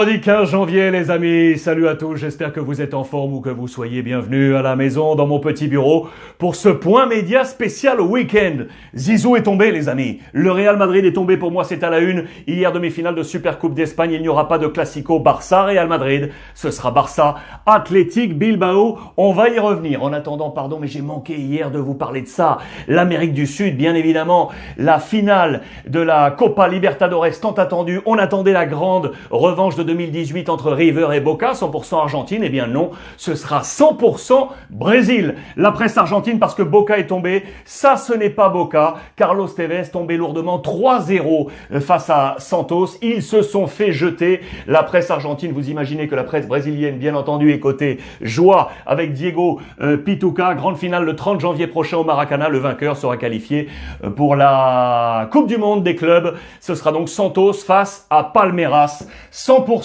Mardi 15 janvier les amis, salut à tous, j'espère que vous êtes en forme ou que vous soyez bienvenus à la maison dans mon petit bureau pour ce point média spécial week-end. Zizou est tombé les amis, le Real Madrid est tombé pour moi, c'est à la une. Hier demi-finale de Supercoupe d'Espagne, il n'y aura pas de Classico Barça-Real Madrid, ce sera Barça Athletic Bilbao, on va y revenir. En attendant, pardon mais j'ai manqué hier de vous parler de ça, l'Amérique du Sud bien évidemment, la finale de la Copa Libertadores tant attendue, on attendait la grande revanche de 2018 entre River et Boca, 100% Argentine, eh bien non, ce sera 100% Brésil. La presse argentine parce que Boca est tombé, ça ce n'est pas Boca, Carlos Tevez tombé lourdement 3-0 face à Santos, ils se sont fait jeter. La presse argentine, vous imaginez que la presse brésilienne bien entendu est côté joie avec Diego Pituca, grande finale le 30 janvier prochain au Maracana, le vainqueur sera qualifié pour la Coupe du Monde des clubs, ce sera donc Santos face à Palmeiras, 100%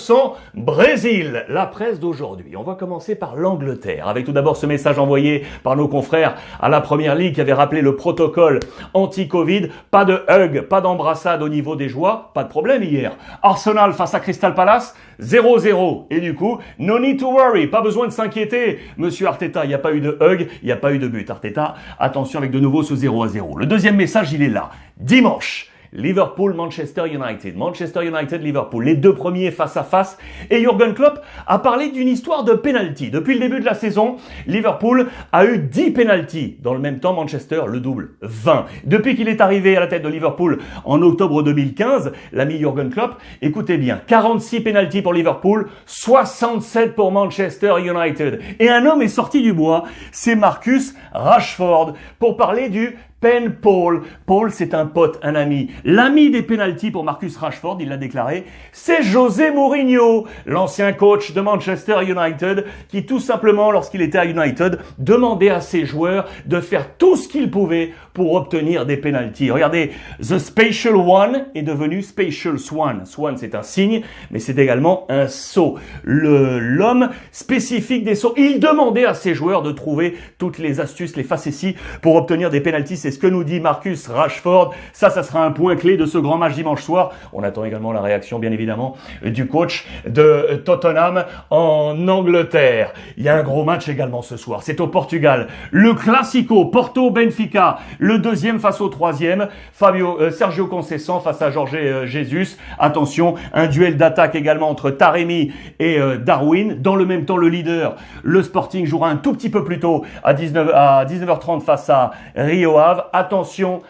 Brésil, la presse d'aujourd'hui. On va commencer par l'Angleterre, avec tout d'abord ce message envoyé par nos confrères à la Première Ligue qui avait rappelé le protocole anti-Covid. Pas de hug, pas d'embrassade au niveau des joueurs, pas de problème hier. Arsenal face à Crystal Palace, 0-0. Et du coup, no need to worry, pas besoin de s'inquiéter. Monsieur Arteta, il n'y a pas eu de hug, il n'y a pas eu de but. Arteta, attention avec de nouveau ce 0-0. Le deuxième message, il est là. Dimanche. Liverpool-Manchester United. Manchester United-Liverpool. Les deux premiers face à face. Et Jürgen Klopp a parlé d'une histoire de penalty. Depuis le début de la saison, Liverpool a eu 10 penalties. Dans le même temps, Manchester, le double, 20. Depuis qu'il est arrivé à la tête de Liverpool en octobre 2015, l'ami Jürgen Klopp, écoutez bien, 46 penalties pour Liverpool, 67 pour Manchester United. Et un homme est sorti du bois, c'est Marcus Rashford, pour parler du Pen Paul. Paul, c'est un pote, un ami. L'ami des pénaltys pour Marcus Rashford, il l'a déclaré, c'est José Mourinho, l'ancien coach de Manchester United, qui tout simplement, lorsqu'il était à United, demandait à ses joueurs de faire tout ce qu'ils pouvaient pour obtenir des pénaltys. Regardez, The Special One est devenu Special Swan. Swan, c'est un cygne, mais c'est également un sceau. L'homme spécifique des sceaux. Il demandait à ses joueurs de trouver toutes les astuces, les facéties pour obtenir des pénaltys. C'est ce que nous dit Marcus Rashford. Ça sera un point clé de ce grand match dimanche soir. On attend également la réaction, bien évidemment, du coach de Tottenham en Angleterre. Il y a un gros match également ce soir. C'est au Portugal. Le Classico, Porto-Benfica. Le deuxième face au troisième. Sergio Conceição face à Jorge Jesus. Attention, un duel d'attaque également entre Taremi et Darwin. Dans le même temps, le leader, le Sporting, jouera un tout petit peu plus tôt à 19h30 face à Rio Ave. Attention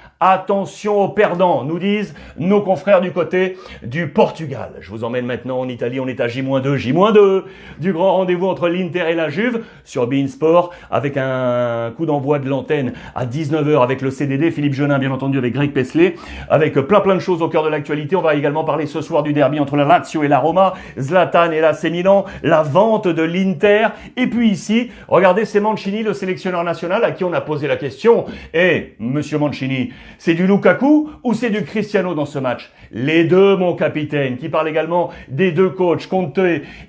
aux perdants, nous disent nos confrères du côté du Portugal. Je vous emmène maintenant en Italie, on est à J-2 du grand rendez-vous entre l'Inter et la Juve sur beIN Sport avec un coup d'envoi de l'antenne à 19h avec le CDD, Philippe Genin bien entendu avec Greg Pesley, avec plein de choses au cœur de l'actualité. On va également parler ce soir du derby entre la Lazio et la Roma, Zlatan et l'AC Milan, la vente de l'Inter, et puis ici, regardez, c'est Mancini, le sélectionneur national, à qui on a posé la question. Monsieur Mancini, c'est du Lukaku ou c'est du Cristiano dans ce match? Les deux, mon capitaine, qui parle également des deux coachs, Conte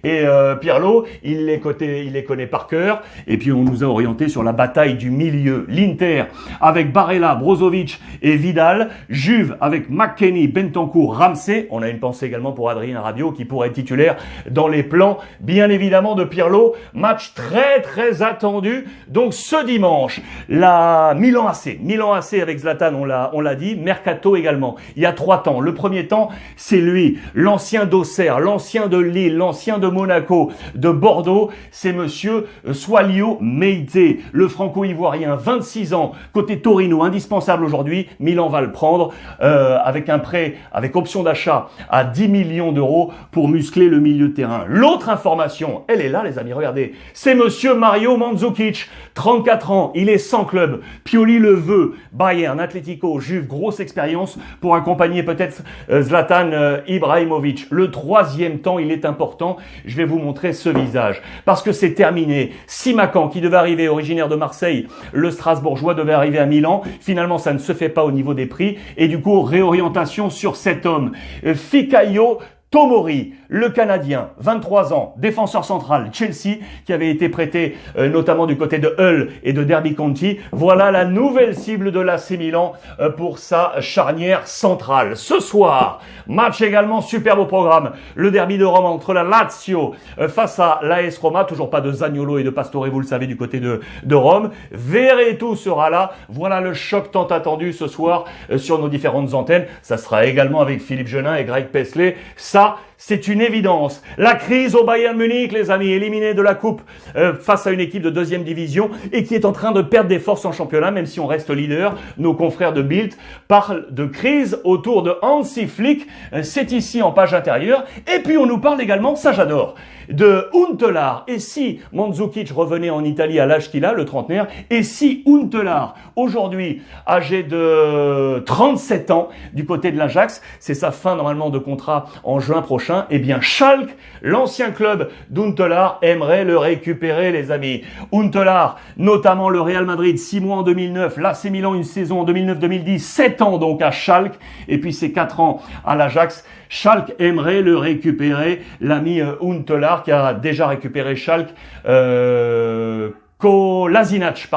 et Pirlo. Il les connaît par cœur. Et puis on nous a orienté sur la bataille du milieu. L'Inter avec Barella, Brozovic et Vidal. Juve avec McKennie, Bentancur, Ramsey. On a une pensée également pour Adrien Rabiot qui pourrait être titulaire dans les plans, bien évidemment, de Pirlo. Match très attendu. Donc ce dimanche, la Milan AC avec Zlatan, on l'a dit, Mercato également. Il y a 3 temps. Le premier temps, c'est lui, l'ancien d'Auxerre, l'ancien de Lille, l'ancien de Monaco, de Bordeaux, c'est monsieur Swalio Meite, le franco-ivoirien, 26 ans, côté Torino, indispensable aujourd'hui. Milan va le prendre avec un prêt, avec option d'achat à 10 millions d'euros pour muscler le milieu de terrain. L'autre information, elle est là les amis, regardez, c'est monsieur Mario Mandzukic, 34 ans, il est sans club, Pioli le veut, Bayern, Atlético, Juve, grosse expérience pour accompagner peut-être Zlatan Ibrahimovic. Le troisième temps, il est important. Je vais vous montrer ce visage parce que c'est terminé. Simakan, qui devait arriver originaire de Marseille, le Strasbourgeois devait arriver à Milan. Finalement, ça ne se fait pas au niveau des prix et du coup, réorientation sur cet homme. Fikayo Tomori, le Canadien, 23 ans, défenseur central, Chelsea, qui avait été prêté notamment du côté de Hull et de Derby County. Voilà la nouvelle cible de l'AC Milan pour sa charnière centrale. Ce soir, match également superbe au programme. Le derby de Rome entre la Lazio face à l'AS Roma. Toujours pas de Zaniolo et de Pastore, vous le savez, du côté de Rome. Verretou sera là. Voilà le choc tant attendu ce soir sur nos différentes antennes. Ça sera également avec Philippe Genin et Greg Paisley. Ça, c'est une évidence. La crise au Bayern Munich, les amis, éliminé de la coupe face à une équipe de deuxième division et qui est en train de perdre des forces en championnat, même si on reste leader. Nos confrères de Bild parlent de crise autour de Hansi Flick. C'est ici en page intérieure. Et puis on nous parle également, ça j'adore, de Huntelaar. Et si Mandzukic revenait en Italie à l'âge qu'il a, le trentenaire, et si Huntelaar, aujourd'hui âgé de 37 ans, du côté de l'Ajax, c'est sa fin normalement de contrat en juin prochain, eh bien Schalke, l'ancien club d'Huntelaar, aimerait le récupérer, les amis. Huntelaar, notamment le Real Madrid, 6 mois en 2009, l'AC Milan une saison en 2009-2010, 7 ans donc à Schalke, et puis c'est 4 ans à l'Ajax. Schalke aimerait le récupérer, l'ami Huntelaar qui a déjà récupéré Schalke, Kolasinac,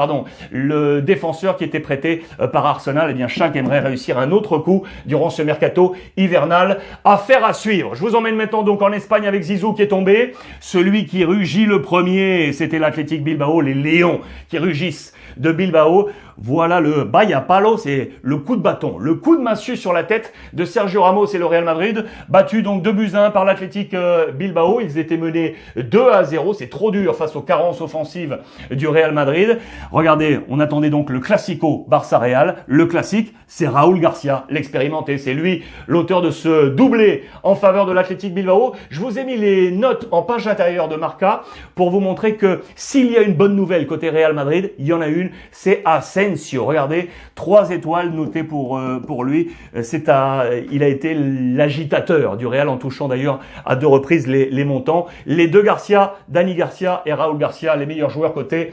le défenseur qui était prêté par Arsenal. Eh bien, Schalke aimerait réussir un autre coup durant ce mercato hivernal. Affaire à suivre. Je vous emmène maintenant donc en Espagne avec Zizou qui est tombé. Celui qui rugit le premier, c'était l'Athletic Bilbao, les Lions qui rugissent de Bilbao. Voilà le Baya Palo, c'est le coup de bâton, le coup de massue sur la tête de Sergio Ramos et le Real Madrid, battu donc 2-1 par l'Athletic Bilbao. Ils étaient menés 2-0, c'est trop dur face aux carences offensives du Real Madrid. Regardez, on attendait donc le Classico Barça-Real. Le classique, c'est Raúl Garcia, l'expérimenté. C'est lui l'auteur de ce doublé en faveur de l'Athletic Bilbao. Je vous ai mis les notes en page intérieure de Marca pour vous montrer que s'il y a une bonne nouvelle côté Real Madrid, il y en a une, c'est Asensio. Regardez, 3 étoiles notées pour lui. Il a été l'agitateur du Real en touchant d'ailleurs à 2 reprises les montants. Les deux Garcia, Dani Garcia et Raúl Garcia, les meilleurs joueurs côté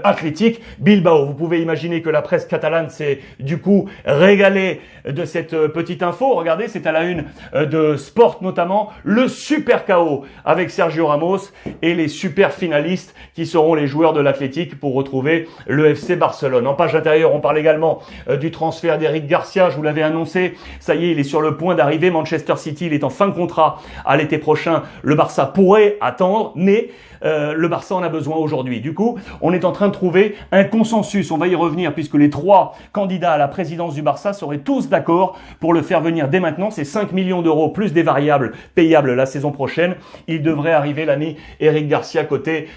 Athletic Bilbao. Vous pouvez imaginer que la presse catalane s'est du coup régalée de cette petite info. Regardez, c'est à la une de Sport notamment, le super KO avec Sergio Ramos et les super finalistes qui seront les joueurs de l'Athletic pour retrouver le FC Barcelone. En page intérieure, on parle également du transfert d'Eric Garcia. Je vous l'avais annoncé. Ça y est, il est sur le point d'arriver. Manchester City, il est en fin de contrat à l'été prochain. Le Barça pourrait attendre, mais le Barça en a besoin aujourd'hui. Du coup, on est en train de trouver un consensus. On va y revenir puisque les 3 candidats à la présidence du Barça seraient tous d'accord pour le faire venir dès maintenant. C'est 5 millions d'euros plus des variables payables la saison prochaine. Il devrait arriver l'ami Eric Garcia côté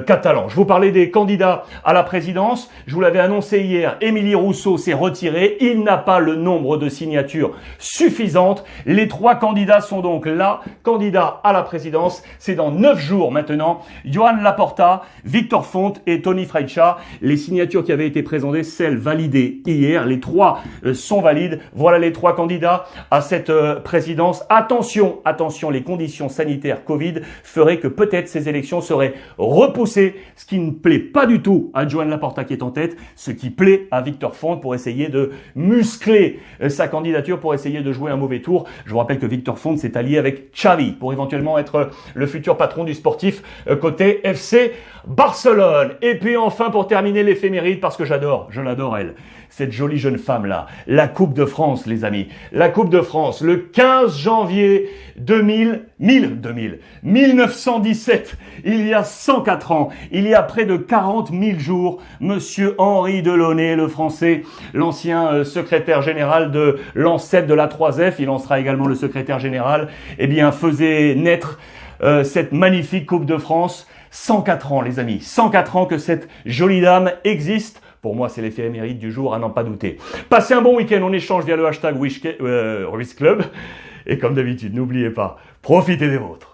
catalan. Je vous parlais des candidats à la présidence. Je vous l'avais annoncé hier. Émilie Rousseau s'est retiré. Il n'a pas le nombre de signatures suffisantes. Les 3 candidats sont donc là. Candidats à la présidence. C'est dans 9 jours maintenant. Joan Laporta, Victor Font et Tony Freixa. Les signatures qui avaient été présentées, celles validées hier. Les 3 sont valides. Voilà les 3 candidats à cette présidence. Attention, les conditions sanitaires Covid feraient que peut-être ces élections seraient repoussées, ce qui ne plaît pas du tout à Joan Laporta qui est en tête, ce qui plaît à Victor Font pour essayer de muscler sa candidature, pour essayer de jouer un mauvais tour. Je vous rappelle que Victor Font s'est allié avec Xavi pour éventuellement être le futur patron du sportif côté FC Barcelone. Et puis enfin, pour terminer, l'éphéméride, parce que je l'adore elle, cette jolie jeune femme-là. La Coupe de France, les amis. La Coupe de France, le 15 janvier 1917, il y a 104 ans, il y a près de 40 000 jours, Monsieur Henri Delaunay, le Français, l'ancien secrétaire général de l'ancêtre de la 3F, il en sera également le secrétaire général, eh bien, faisait naître cette magnifique Coupe de France. 104 ans, les amis. 104 ans que cette jolie dame existe. Pour moi, c'est l'éphéméride du jour, à n'en pas douter. Passez un bon week-end. On échange via le hashtag WishClub. Et comme d'habitude, n'oubliez pas, profitez des vôtres.